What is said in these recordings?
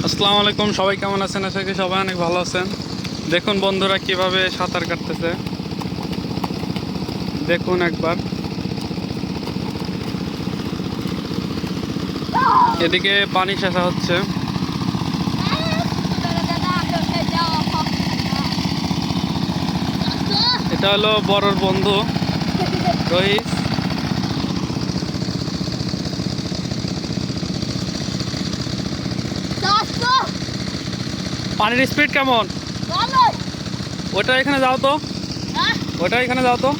আসসালামু আলাইকুম, সবাই কেমন আছেন? আশা করি সবাই অনেক ভালো আছেন। দেখুন বন্ধুরা কিভাবে সাঁতার কাটতেছে, দেখুন একবার। এদিকে পানি সেচা হচ্ছে। এটা হলো বড়র বন্ধু রহিস। পানির স্পিড কেমন? ওটা এখানে যাও তো, ওটা এখানে যাও তো।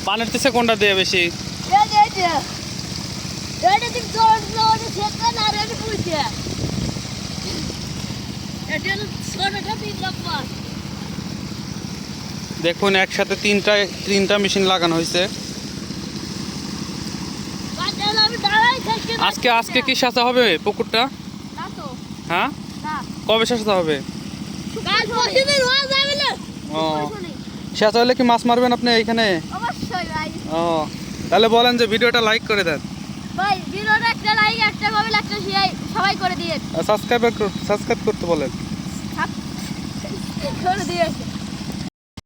পানির তেছে কোনটা দিয়ে বেশি? দেখুন একসাথে তিনটা মেশিন লাগানো হয়েছে। আজকে কি সেচা হবে পুকুরটা? হ্যাঁ, কবে সেচা হবে? ও, সেচা হলে কি মাছ মারবেন আপনি এইখানে? ও, তাহলে বলেন যে ভিডিওটা লাইক করে দেন। ভাই ভিডিওটা একটা লাইক, একটা কমেন্ট, একটা শেয়ার সবাই করে দিয়েন। সাবস্ক্রাইব করতে বলেন। করে দিয়েন।